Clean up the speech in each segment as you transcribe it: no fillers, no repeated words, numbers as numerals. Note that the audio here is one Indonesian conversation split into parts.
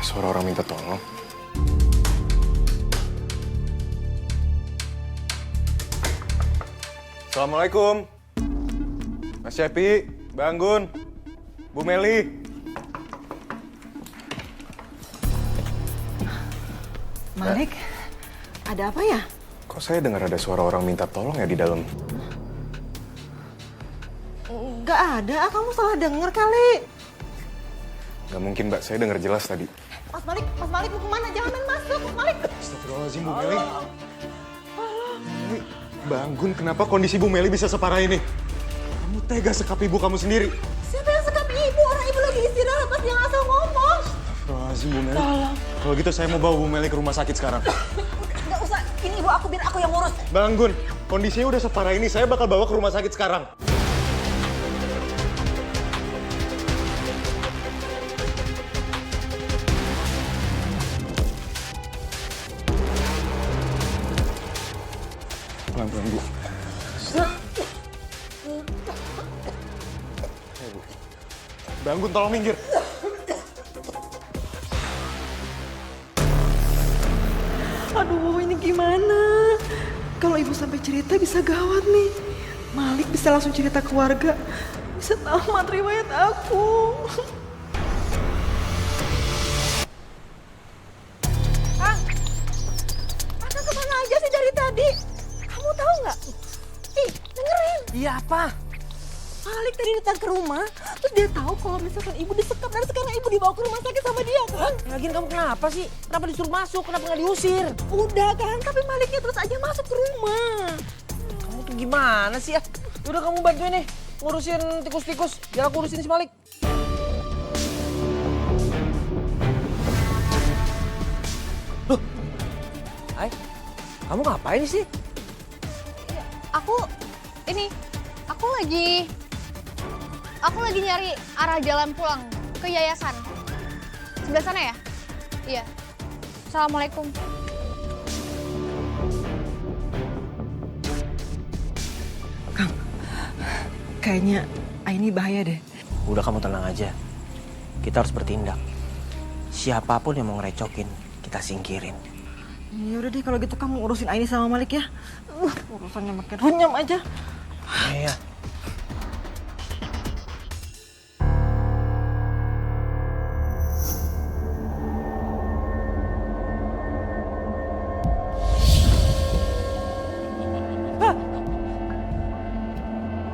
suara orang minta tolong. Assalamualaikum. Mas Syafi, Banggun, Bu Meli. Malik, ada apa ya? Kok saya dengar ada suara orang minta tolong ya di dalam? Nggak ada, kamu salah denger kali. Gak mungkin, Mbak. Saya dengar jelas tadi. Mas Malik mau kemana? Jangan main masuk, Mas Malik. Astagfirullahaladzim, Bu Meli. Meli, Banggun, kenapa kondisi Bu Meli bisa separah ini? Kamu tega sekap ibu kamu sendiri. Siapa yang sekap ibu? Orang ibu lagi istirahat, Mas. Jangan asal ngomong. Astagfirullahaladzim, Bu Meli. Kalau gitu saya mau bawa Bu Meli ke rumah sakit sekarang. Nggak usah, ini ibu aku, biar aku yang ngurus. Banggun, kondisinya udah separah ini. Saya bakal bawa ke rumah sakit sekarang. Pelan-pelan, Bu. Ayo, Bu. Banggun, tolong minggir. Aduh, ini gimana? Kalau ibu sampai cerita bisa gawat nih. Malik bisa langsung cerita ke warga. Bisa tamat riwayat aku. Akang kemana aja sih dari tadi? Kamu tahu nggak? Ih, dengerin. Iya apa? Malik tadi datang ke rumah, terus dia tahu kalau misalkan ibu disekap dan sekarang ibu dibawa ke rumah sakit sama dia kan? Lagian kamu kenapa sih? Kenapa disuruh masuk? Kenapa nggak diusir? Udah kan, tapi Maliknya terus aja masuk ke rumah. Kamu tuh gimana sih ya? Udah kamu bantuin nih ngurusin tikus-tikus. Biar aku urusin si Malik. Loh, Hai, kamu ngapain sih? Aku lagi nyari arah jalan pulang ke yayasan. Sebelah sana ya? Iya. Assalamualaikum. Kang, kayaknya ini bahaya deh. Udah kamu tenang aja. Kita harus bertindak. Siapapun yang mau ngerecokin, kita singkirin. Ya udah deh, kalau gitu kamu urusin Aini sama Malik ya. Urusannya makin runyam aja. Iya.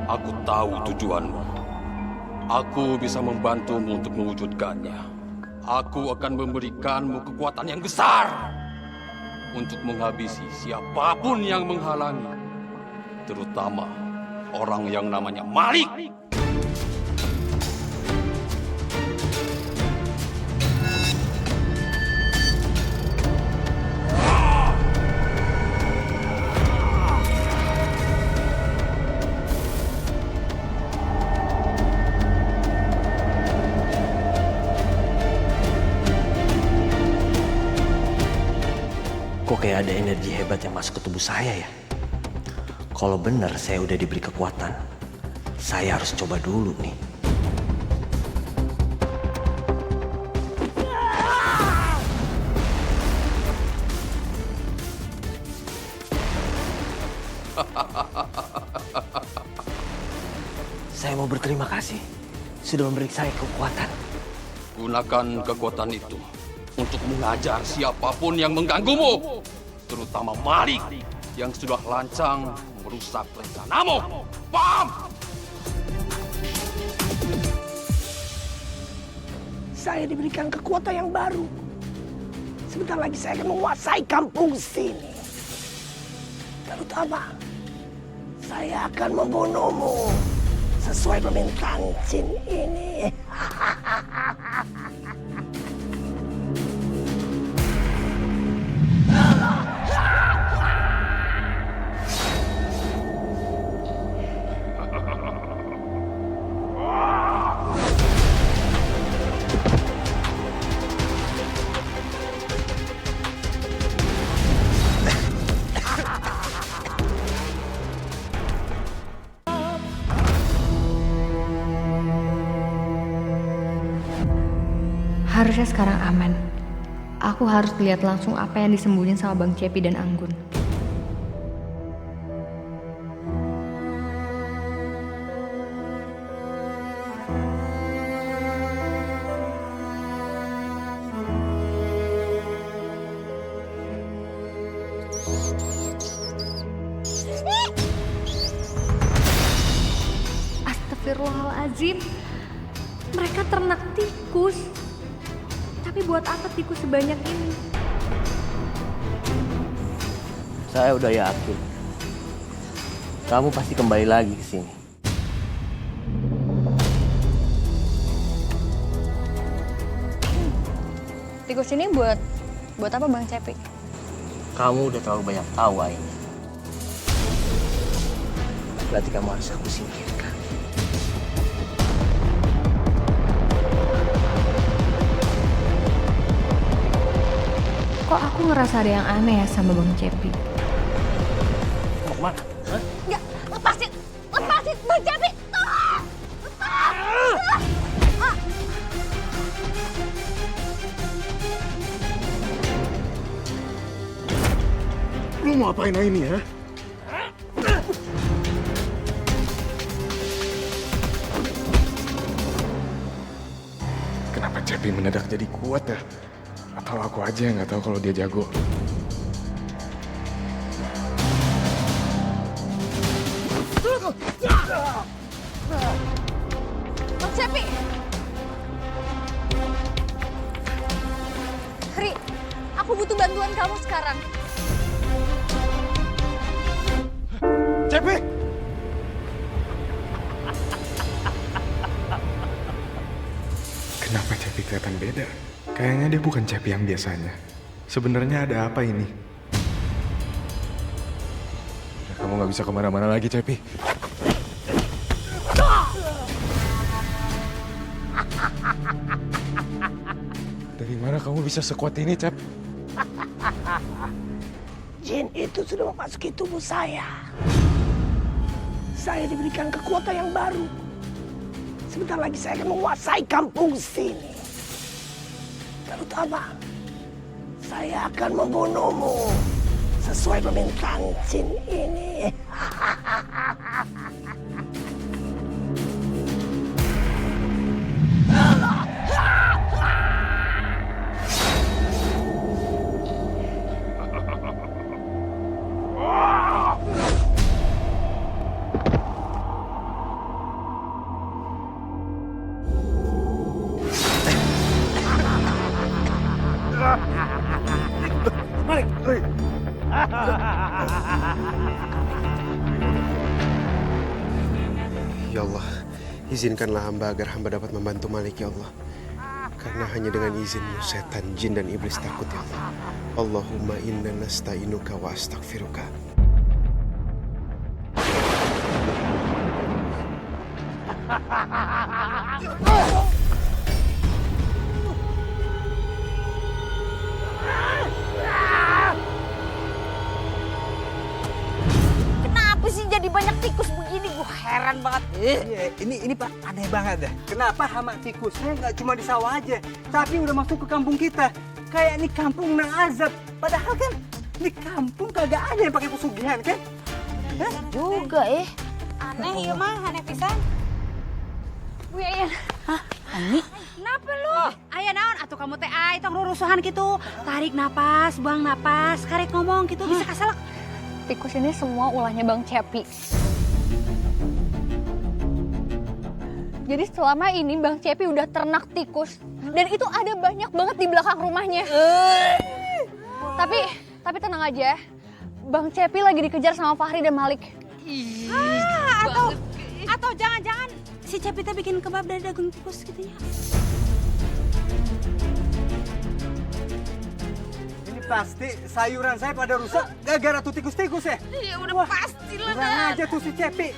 Aku tahu tujuanmu. Aku bisa membantumu untuk mewujudkannya. Aku akan memberikanmu kekuatan yang besar untuk menghabisi siapapun yang menghalangi, terutama orang yang namanya Malik. Kok kayak ada energi hebat yang masuk ke tubuh saya ya? Kalau benar saya udah diberi kekuatan, saya harus coba dulu nih. Saya mau berterima kasih sudah memberi saya kekuatan. Gunakan kekuatan itu untuk mengajar siapapun yang mengganggumu, terutama Malik yang sudah lancang merusak rencanamu. Paham? Saya diberikan kekuatan yang baru. Sebentar lagi saya akan menguasai kampung sini. Terutama, saya akan membunuhmu sesuai permintaan jin ini. Harusnya sekarang aman. Aku harus lihat langsung apa yang disembunyiin sama Bang Cepi dan Anggun. Astagfirullahaladzim, mereka ternak tikus. Tapi buat apa tikus sebanyak ini? Saya udah yakin. Kamu pasti kembali lagi ke sini. Tikus ini buat apa Bang Cepi? Kamu udah terlalu banyak tahu, Aini. Berarti kamu harus aku singkirkan. Kok aku ngerasa ada yang aneh ya sama Bang Cepi? Mau kemana? Hah? Enggak, lepasin Bang Cepi. Tolong! Lu mau apain Aini, ha? Kenapa Cepi mendadak jadi kuat ya? Atau aku aja yang nggak tahu kalau dia jago. Bang Cepi. Ri, aku butuh bantuan kamu sekarang. Cepi! Kenapa Cepi kelihatan beda? Kayaknya dia bukan Cepi yang biasanya. Sebenarnya ada apa ini? Ya, kamu nggak bisa kemana-mana lagi, Cepi. Dari mana kamu bisa sekuat ini, Cep? Jin itu sudah memasuki tubuh saya. Saya diberikan kekuatan yang baru. Sebentar lagi saya akan menguasai kampung sini. Terutama, saya akan membunuhmu sesuai permintaan Jin ini. Ya Allah, izinkanlah hamba agar hamba dapat membantu Malik, ya Allah. Karena hanya dengan izinmu setan, jin, dan iblis takut, ya Allah. Allahumma inna nasta'inuka wa astaghfiruka. Kenapa sih jadi banyak tikus begini? Gue heran banget. Iya, ini Pak aneh banget dah. Kenapa hama tikusnya nggak cuma di sawah aja, tapi udah masuk ke kampung kita? Kayak ini kampung nang azab. Padahal kan di kampung kagak ada yang pakai pesugihan kan? Juga aneh ya mah, aneh pisan. Wih, Ayan. Hah? Ani? Kenapa lu? Aya naon atuh kamu teh ai tong rurusuhan gitu. Tarik napas, buang napas, karek ngomong gitu bisa kasalak. Tikus ini semua ulahnya Bang Cepi. Jadi selama ini Bang Cepi udah ternak tikus. Dan itu ada banyak banget di belakang rumahnya. Tapi tenang aja. Bang Cepi lagi dikejar sama Fahri dan Malik. Atau jangan-jangan si Cepi teh bikin kebab dari daging tikus gitu ya. Ini pasti sayuran saya pada rusak gara-gara tuh tikus-tikus ya? Iya udah pasti lah. Kurang aja tuh si Cepi.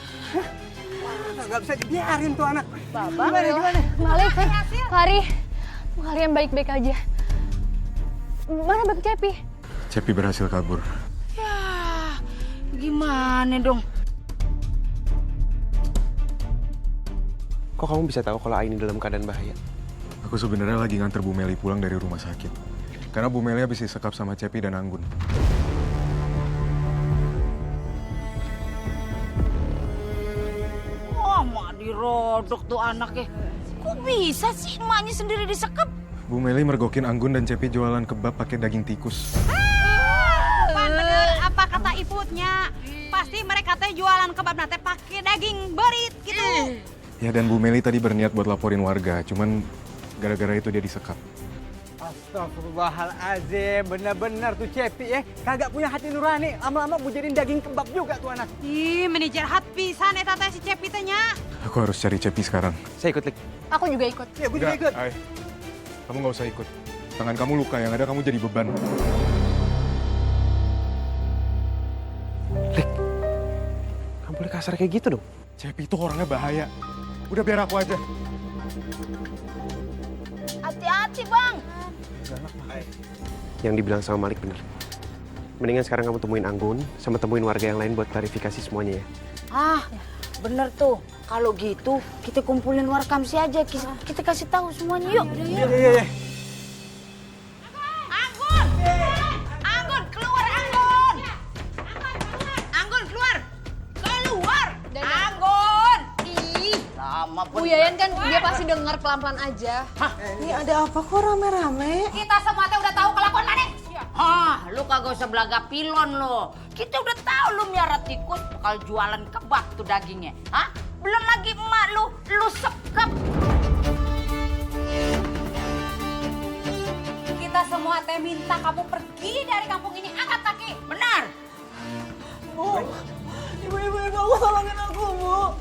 Nggak bisa dibiarin tuh anak. Bapak, Gimana? Malik, Fahri, kalian baik-baik aja. Mana Bang Cepi? Cepi berhasil kabur. Ya, gimana dong? Kok kamu bisa tahu kalau Aini dalam keadaan bahaya? Aku sebenarnya lagi nganter Bu Meli pulang dari rumah sakit. Karena Bu Meli habis disekap sama Cepi dan Anggun. Oh, mak dirodok tuh anaknya. Kok bisa sih emaknya sendiri disekap? Bu Meli mergokin Anggun dan Cepi jualan kebab pakai daging tikus. Pan bener apa kata iputnya? Pasti mereka teh jualan kebab nate pakai daging berit gitu. Ya, dan Bu Meli tadi berniat buat laporin warga, cuman gara-gara itu dia disekap. Astagfirullahaladzim, benar-benar tuh Cepi ya. Kagak punya hati nurani, lama-lama mau jadiin daging kebab juga tuh anak. Ih, manajer hat pisan eta teh si Cepi teh nya. Aku harus cari Cepi sekarang. Saya ikut, Lik. Aku juga ikut. Ya, gue juga ikut. Ay, kamu nggak usah ikut. Tangan kamu luka, yang ada kamu jadi beban. Lik, kamu boleh kasar kayak gitu dong? Cepi itu orangnya bahaya. Udah biar aku aja. Hati-hati, Bang. Yang dibilang sama Malik bener. Mendingan sekarang kamu temuin Anggun, sama temuin warga yang lain buat klarifikasi semuanya ya. Ah, bener tuh. Kalau gitu, kita kumpulin warkam sih aja. Kita kasih tahu semuanya yuk. Iya. Anggun! Anggun, keluar Anggun! Anggun, keluar! Keluar! Anggun! Ih, lama Bu Yayan kan dia pasti dengar pelan-pelan aja. Ini ada apa kok rame-rame? Kita semua teh udah tahu kelakuan mana? Hah, lu kagak usah belaga pilon lo. Kita udah tahu lu miara tikus bakal jualan kebab tuh dagingnya. Hah? Belum lagi emak lu sekap. Kita semua teh minta kamu pergi dari kampung ini, angkat kaki. Benar? Bu, ibu, aku tolongin aku, Bu.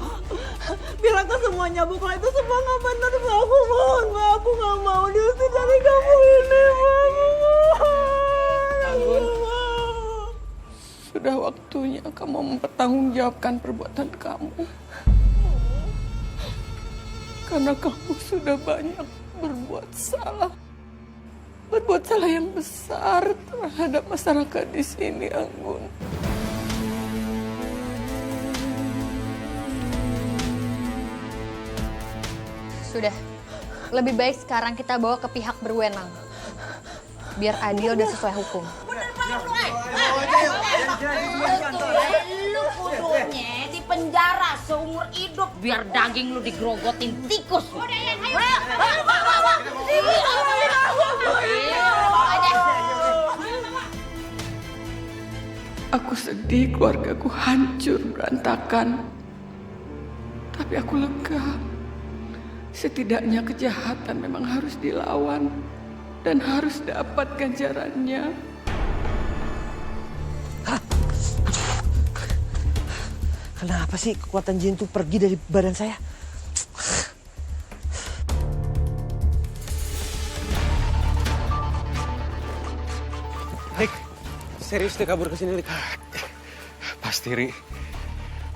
Bilangkan semuanya, Bu. Kalau itu semua nggak benar, Bu. Aku mohon, Bu. Aku nggak mau diusir dari kampung ini, Bu. Anggun, sudah waktunya kamu mempertanggungjawabkan perbuatan kamu. Karena kamu sudah banyak berbuat salah. Berbuat salah yang besar terhadap masyarakat di sini, Anggun. Sudah. Lebih baik sekarang kita bawa ke pihak berwenang. Biar adil dan sesuai hukum. Lu kudunya di penjara seumur hidup biar daging lu digrogotin tikus. Udah ya, ayo. Aku sedih keluargaku hancur berantakan. Tapi aku lega. Setidaknya kejahatan memang harus dilawan dan harus dapat ganjarannya. Kenapa sih kekuatan jin itu pergi dari badan saya? Lik, serius dia kabur ke sini, Lik? Pasti, Ri.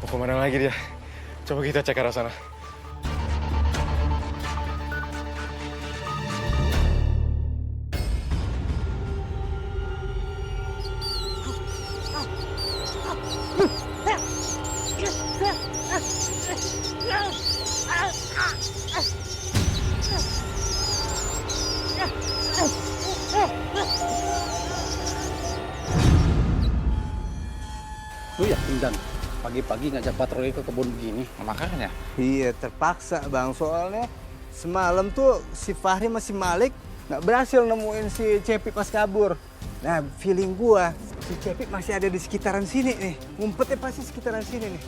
Mau kemana lagi dia? Coba kita cek arah sana. Lu yakin Dan pagi-pagi ngajak patroli ke kebun begini? Makanya. Iya, terpaksa Bang. Soalnya semalam tuh si Fahri sama si Malik nggak berhasil nemuin si Cepi pas kabur. Nah, feeling gua si Cepi masih ada di sekitaran sini nih. Ngumpetnya pasti sekitaran sini nih.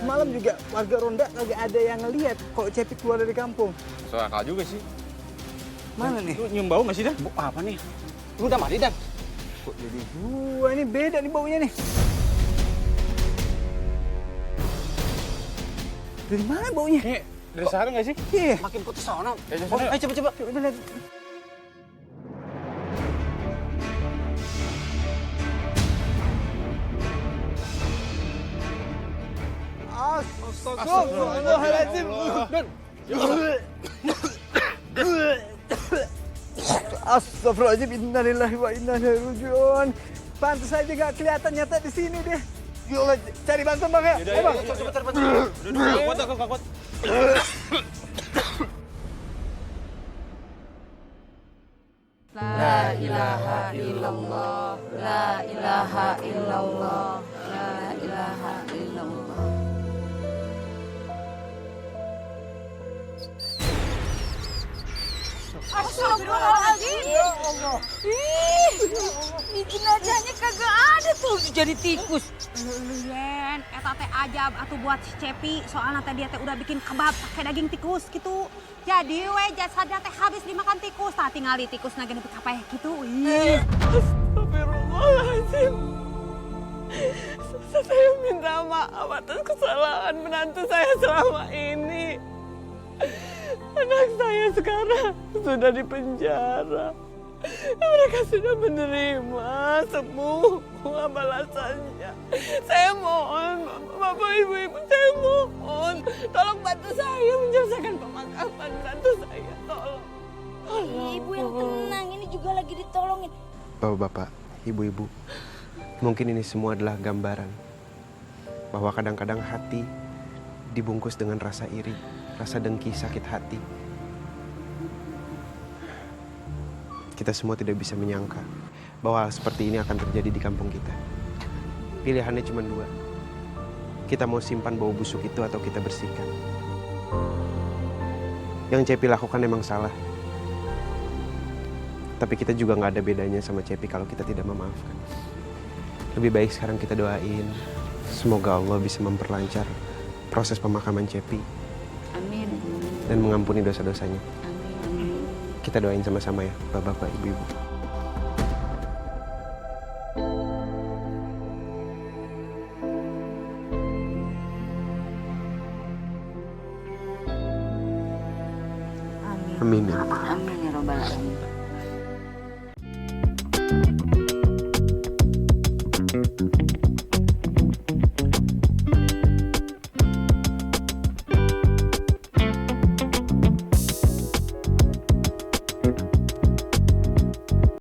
Semalam juga warga Ronda kagak ada yang ngelihat kalau Cepi keluar dari kampung. So akal juga sih. Mana nih? Lu nyium bau nggak sih Dan? Bau apa nih? Lu udah mandi Dan? Kok jadi gua ini beda nih baunya nih. Dari mana baunya? Nih, dari sana nggak sih? Iya. Makin putih sono. Ayo coba. Coba lihat. Astagfirullahaladzim. Astagfirullahaladzim. Innalillahi wa inna ilaihi raji'un. Pantas aja gak kelihatan nyata di sini deh. Yuk, cari bantuan Bang ya. Ayo Bang. Cepat. Kuat, aku kuat. La ilaha illallah, la ilaha illallah, la ilaha illallah. Astagfirullahaladzim. Ya Allah. Ih, ini jenazahnya kagak ada tuh jadi tikus. Yen, eta teh ajab atuh buat si Cepi, soalnya teh dia teh udah bikin kebab pakai daging tikus gitu. Jadi we jasadnya teh habis dimakan tikus, tah tinggal di tikus nage nepi kapeh gitu. Ih. Astagfirullahaladzim. Saya minta maaf atas kesalahan menantu saya selama ini. Anak saya sekarang sudah di penjara. Mereka sudah menerima semua balasannya. Saya mohon, Bapak Ibu-Ibu, saya mohon. Tolong bantu saya menyelesaikan pemakaman menantu saya. Tolong. Ibu yang tenang, ini juga lagi ditolongin. Bapak-bapak, ibu-ibu, mungkin ini semua adalah gambaran bahwa kadang-kadang hati dibungkus dengan rasa iri, rasa dengki, sakit hati. Kita semua tidak bisa menyangka bahwa hal seperti ini akan terjadi di kampung kita. Pilihannya cuma dua. Kita mau simpan bau busuk itu atau kita bersihkan. Yang Cepi lakukan memang salah. Tapi kita juga nggak ada bedanya sama Cepi kalau kita tidak memaafkan. Lebih baik sekarang kita doain. Semoga Allah bisa memperlancar proses pemakaman Cepi. Amin. Dan mengampuni dosa-dosanya. Amin. Kita doain sama-sama ya, bapak-bapak, ibu-ibu. Amin. Amin ya Rabbal Amin ya Rabbal Alamin.